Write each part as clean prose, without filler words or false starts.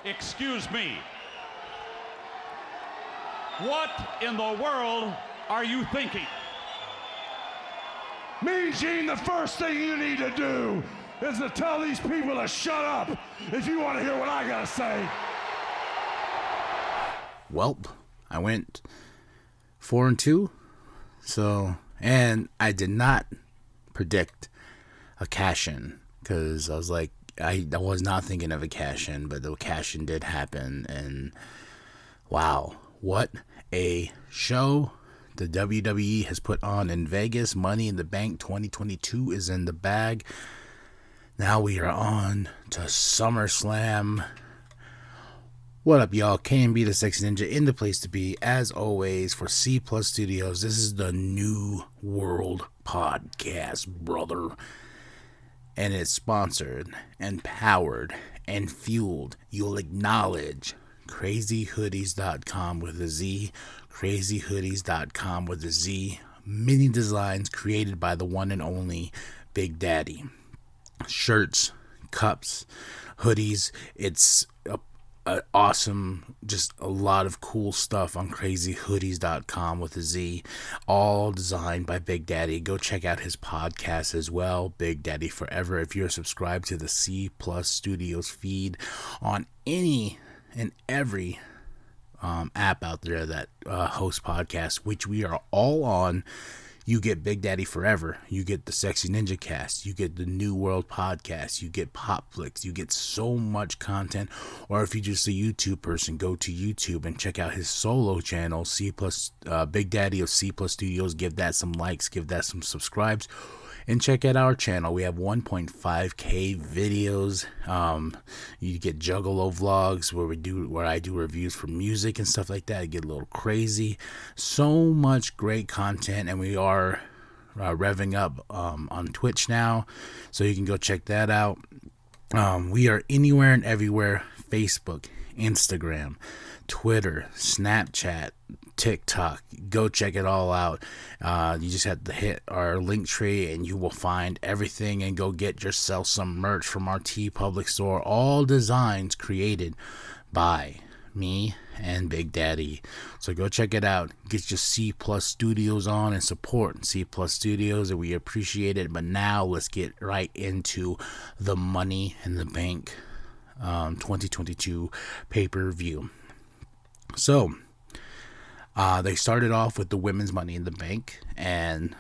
Excuse me. What in the world are you thinking? Mean Gene, the first thing you need to do is to tell these people to shut up if you want to hear what I gotta say. Welp, I went 4-2. So, and I did not predict a cash-in because I was like, I was not thinking of a cash-in, but the cash-in did happen. And wow, what a show the WWE has put on in Vegas. Money in the Bank 2022 is in the bag. Now we are on to SummerSlam. What up, y'all? KMB the Sexy Ninja in the place to be, as always, for Cplus Studios. This is the New World Podcast, brother. And it's sponsored and powered and fueled. You'll acknowledge crazyhoodiez.com with a Z. Crazyhoodiez.com with a Z. Many designs created by the one and only Big Daddy. Shirts, cups, hoodies. It's awesome, just a lot of cool stuff on crazyhoodiez.com with a Z, all designed by Big Daddy. Go check out his podcast as well, Big Daddy Forever. If you're subscribed to the Cplus Studios feed on any and every app out there that hosts podcasts, which we are all on, you get Big Daddy Forever, you get the Sexy Ninja Cast, you get the New World Podcast, you get Pop Flicks, you get so much content. Or if you're just a YouTube person, go to YouTube and check out his solo channel, Big Daddy of Cplus Studios. Give that some likes, give that some subscribes, and check out our channel. We have 1.5k videos. You get Juggalo vlogs where I do reviews for music and stuff like that. It get a little crazy. So much great content, and we are revving up on Twitch now, so you can go check that out. We are anywhere and everywhere: Facebook, Instagram, Twitter, Snapchat, TikTok. Go check it all out. You just have to hit our link tree and you will find everything, and go get yourself some merch from our TeePublic store. All designs created by me and Big Daddy. So go check it out. Get your Cplus Studios on and support Cplus Studios, and we appreciate it. But now let's get right into the Money in the Bank 2022 pay-per-view. So they started off with the women's Money in the Bank, and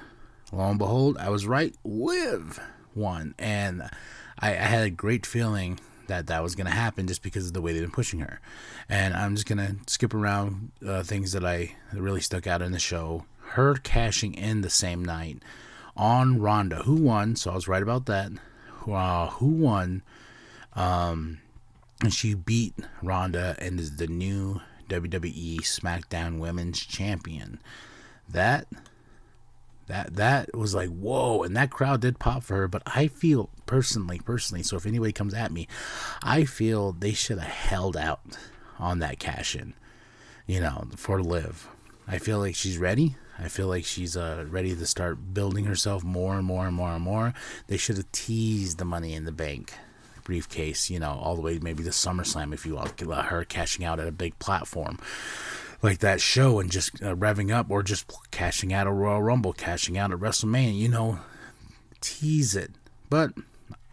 lo and behold, I was right. Liv won, and I had a great feeling that was going to happen just because of the way they've been pushing her. And I'm just going to skip around things that really stuck out in the show. Her cashing in the same night on Ronda, who won, so I was right about that. Who won, and she beat Ronda and is the new WWE SmackDown Women's Champion. That was like, whoa, and that crowd did pop for her. But I feel personally, so if anybody comes at me, I feel they should have held out on that cash-in, for Liv. I feel like she's ready. I feel like she's ready to start building herself more and more and more and more. They should have teased the Money in the Bank briefcase, all the way maybe to SummerSlam, if you want, her cashing out at a big platform like that show, and just revving up, or just cashing out at Royal Rumble, cashing out at WrestleMania, tease it. But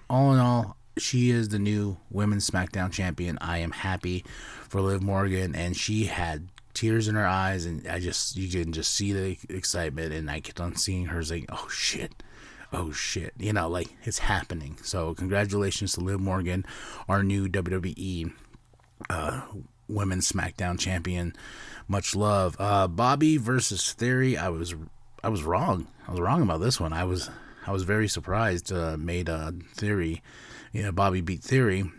all in all, she is the new Women's SmackDown Champion. I am happy for Liv Morgan, and she had tears in her eyes, and you can just see the excitement, and I kept on seeing her saying, oh shit, like it's happening. So congratulations to Liv Morgan, our new WWE Women's SmackDown Champion. Much love. Bobby versus Theory. I was wrong. I was wrong about this one. I was very surprised. Made Theory. Bobby beat Theory,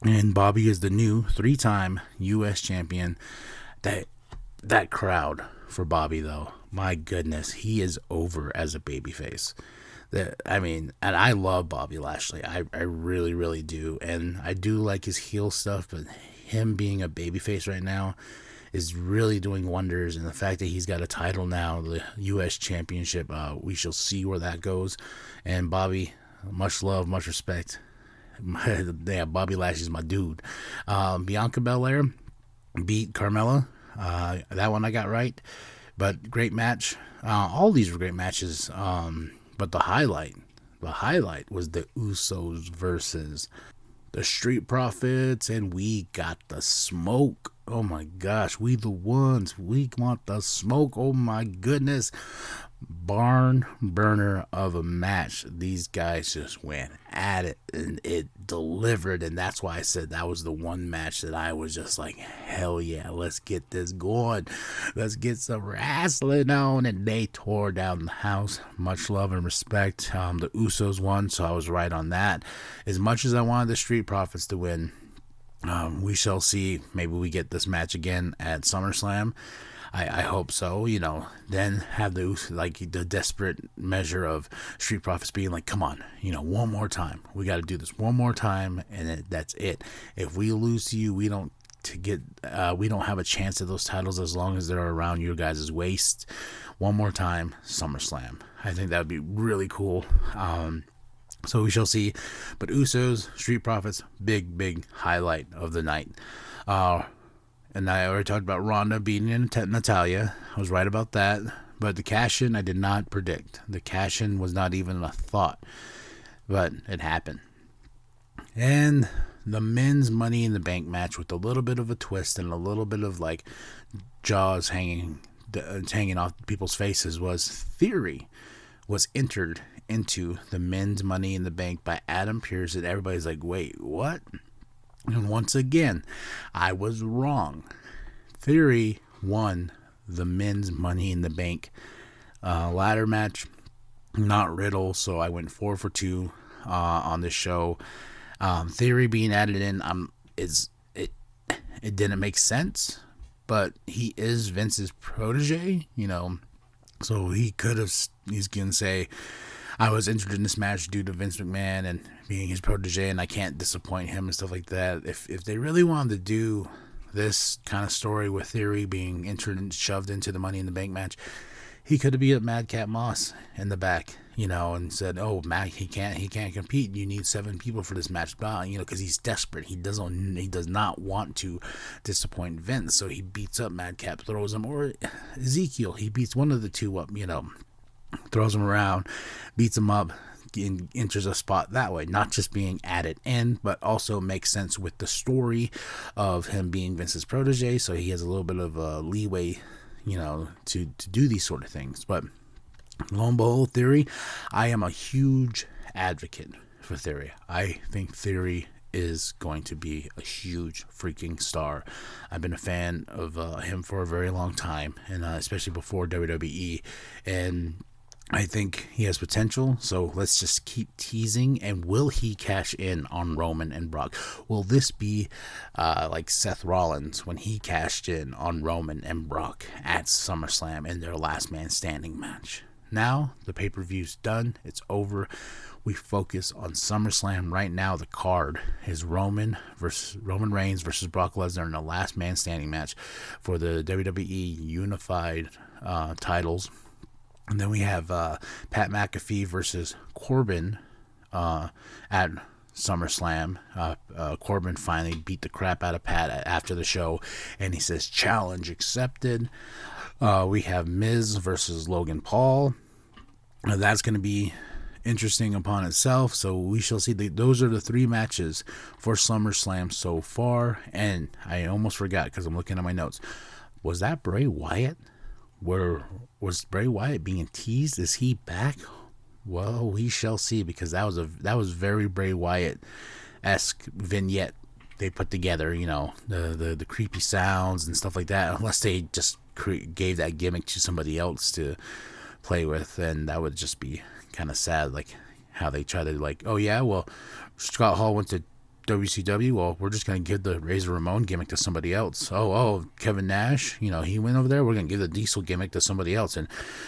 and Bobby is the new 3-time U.S. champion. That crowd for Bobby, though, my goodness, he is over as a babyface. And I love Bobby Lashley. I really, really do. And I do like his heel stuff, but him being a babyface right now is really doing wonders. And the fact that he's got a title now, the U.S. Championship, we shall see where that goes. And Bobby, much love, much respect. Yeah, Bobby Lashley's my dude. Bianca Belair beat Carmella. That one I got right. But great match. All these were great matches. But the highlight was the Usos versus the Street Profits, and we got the smoke. Oh my gosh, we the ones. We want the smoke. Oh my goodness. Barn burner of a match. These guys just went at it, and it delivered, and that's why I said that was the one match that I was just like, hell yeah, let's get this going. Let's get some wrestling on, and they tore down the house. Much love and respect. The Usos won, so I was right on that. As much as I wanted the Street Profits to win, we shall see. Maybe we get this match again at SummerSlam. I hope so, then have the desperate measure of Street Profits being like, come on, one more time. We got to do this one more time, and that's it. If we lose to you, we don't have a chance at those titles as long as they're around your guys' waist. One more time, SummerSlam. I think that would be really cool. So we shall see. But Usos, Street Profits, big highlight of the night. And I already talked about Ronda beating Natalya. I was right about that. But the cash-in, I did not predict. The cash-in was not even a thought. But it happened. And the men's Money in the Bank match with a little bit of a twist and a little bit of like jaws hanging off people's faces was Theory was entered into the men's Money in the Bank by Adam Pearce. And everybody's like, wait, what? And once again, I was wrong. Theory won the men's Money in the Bank ladder match, not Riddle, so I went 4 for 2 on this show. Theory being added in, it didn't make sense, but he is Vince's protege, so he's going to say, I was entered in this match due to Vince McMahon and being his protege, and I can't disappoint him and stuff like that. If they really wanted to do this kind of story with Theory being entered and shoved into the Money in the Bank match, he could have been at Madcap Moss in the back, and said, "Oh, Matt, he can't compete. You need 7 people for this match, because he's desperate. He does not want to disappoint Vince, so he beats up Madcap, throws him, or Ezekiel. He beats one of the two up, throws him around, beats him up, and enters a spot that way, not just being added in, but also makes sense with the story of him being Vince's protege, so he has a little bit of a leeway, to do these sort of things. But lo and behold, Theory, I am a huge advocate for Theory. I think Theory is going to be a huge freaking star. I've been a fan of him for a very long time, and especially before WWE, and I think he has potential, so let's just keep teasing. And will he cash in on Roman and Brock? Will this be like Seth Rollins when he cashed in on Roman and Brock at SummerSlam in their last man standing match? Now, the pay-per-view's done. It's over. We focus on SummerSlam right now. The card is Roman Reigns versus Brock Lesnar in the last man standing match for the WWE Unified titles. And then we have Pat McAfee versus Corbin at SummerSlam. Corbin finally beat the crap out of Pat after the show, and he says, challenge accepted. We have Miz versus Logan Paul. That's going to be interesting upon itself, so we shall see. Those are the 3 matches for SummerSlam so far. And I almost forgot because I'm looking at my notes. Was that Bray Wyatt? Was Bray Wyatt being teased? Is he back? Well, we shall see, because that was very Bray Wyatt-esque vignette they put together. The creepy sounds and stuff like that. Unless they just gave that gimmick to somebody else to play with, and that would just be kind of sad. Like how they try to oh yeah, well, Scott Hall went to WCW, well, we're just going to give the Razor Ramon gimmick to somebody else. Oh, Kevin Nash, he went over there, we're going to give the Diesel gimmick to somebody else. And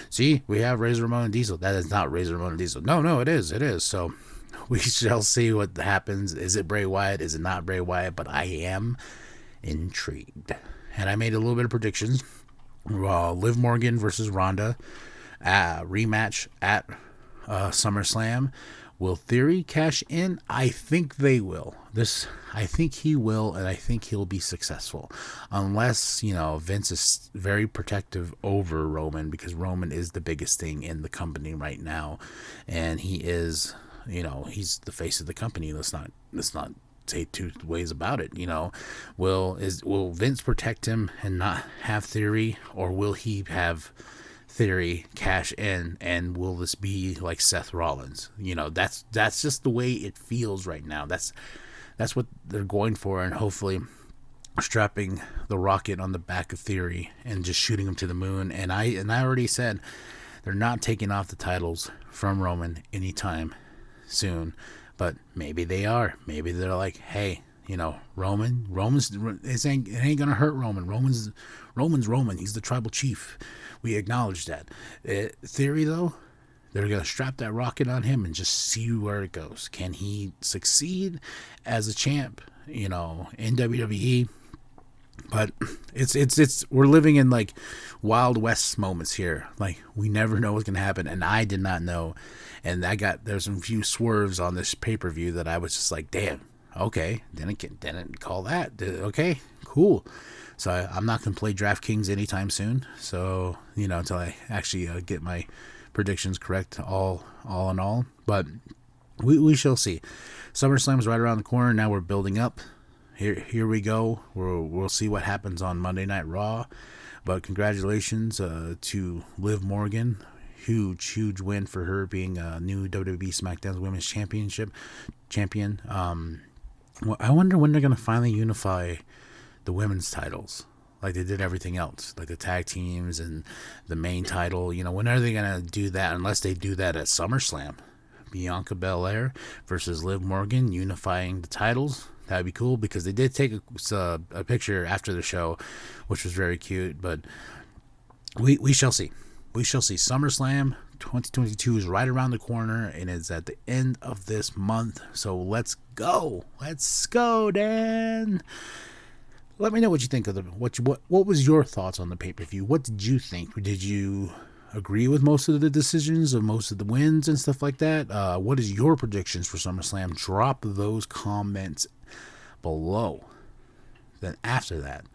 see, we have Razor Ramon and Diesel. That is not Razor Ramon and Diesel. No, it is. So we shall see what happens. Is it Bray Wyatt? Is it not Bray Wyatt? But I am intrigued. And I made a little bit of predictions. Liv Morgan versus Ronda rematch at SummerSlam. Will Theory cash in? I think they will. I think he will, and I think he'll be successful. Unless, Vince is very protective over Roman, because Roman is the biggest thing in the company right now. And he is, he's the face of the company. Let's not say two ways about it. Will Vince protect him and not have Theory, or will he have Theory cash in, and will this be like Seth Rollins? That's just the way it feels right now. That's what they're going for, and hopefully strapping the rocket on the back of Theory and just shooting him to the moon. And I already said they're not taking off the titles from Roman anytime soon, but maybe they are. Maybe they're like, hey, Roman's it ain't gonna hurt Roman. Roman's Roman. He's the tribal chief. We acknowledge that. Theory, though, they're gonna strap that rocket on him and just see where it goes. Can he succeed as a champ, in WWE? But it's we're living in like Wild West moments here. Like, we never know what's gonna happen, and I did not know. And there's some few swerves on this pay-per-view that I was just like, damn. Okay, didn't call that. Okay, cool. So I'm not going to play DraftKings anytime soon. So, until I actually get my predictions correct all in all. But we shall see. SummerSlam is right around the corner. Now we're building up. Here we go. We'll see what happens on Monday Night Raw. But congratulations to Liv Morgan. Huge win for her, being a new WWE SmackDown Women's champion. I wonder when they're going to finally unify the women's titles like they did everything else, like the tag teams and the main title. When are they going to do that, unless they do that at SummerSlam? Bianca Belair versus Liv Morgan unifying the titles. That'd be cool, because they did take a picture after the show, which was very cute. But we shall see. We shall see. SummerSlam 2022 is right around the corner, and it's at the end of this month. So let's go. Let's go, Dan. Let me know what you think of what was your thoughts on the pay-per-view? What did you think? Did you agree with most of the decisions, or most of the wins and stuff like that? What is your predictions for SummerSlam? Drop those comments below. Then after that,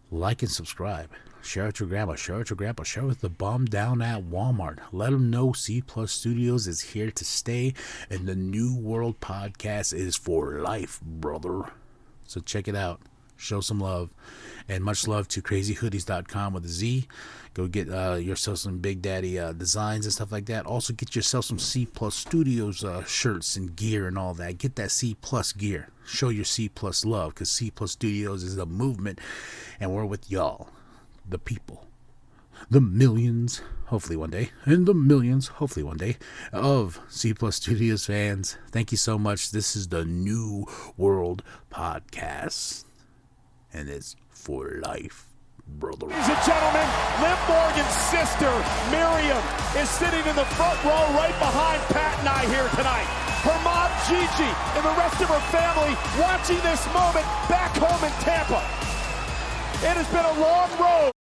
like and subscribe. Share with your grandma, share with your grandpa, share with the bum down at Walmart. Let them know Cplus Studios is here to stay, and the New World Podcast is for life, brother. So check it out. Show some love. And much love to crazyhoodiez.com with a Z. Go get yourself some Big Daddy designs and stuff like that. Also get yourself some Cplus Studios shirts and gear and all that. Get that Cplus gear. Show your Cplus love, because Cplus Studios is a movement, and we're with y'all. The people, the millions, hopefully one day, and the millions, hopefully one day, of Cplus Studios fans. Thank you so much. This is the New World Podcast, and it's for life, brother. Ladies and gentlemen, Liv Morgan's sister, Miriam, is sitting in the front row right behind Pat and I here tonight. Her mom, Gigi, and the rest of her family watching this moment back home in Tampa. It has been a long road.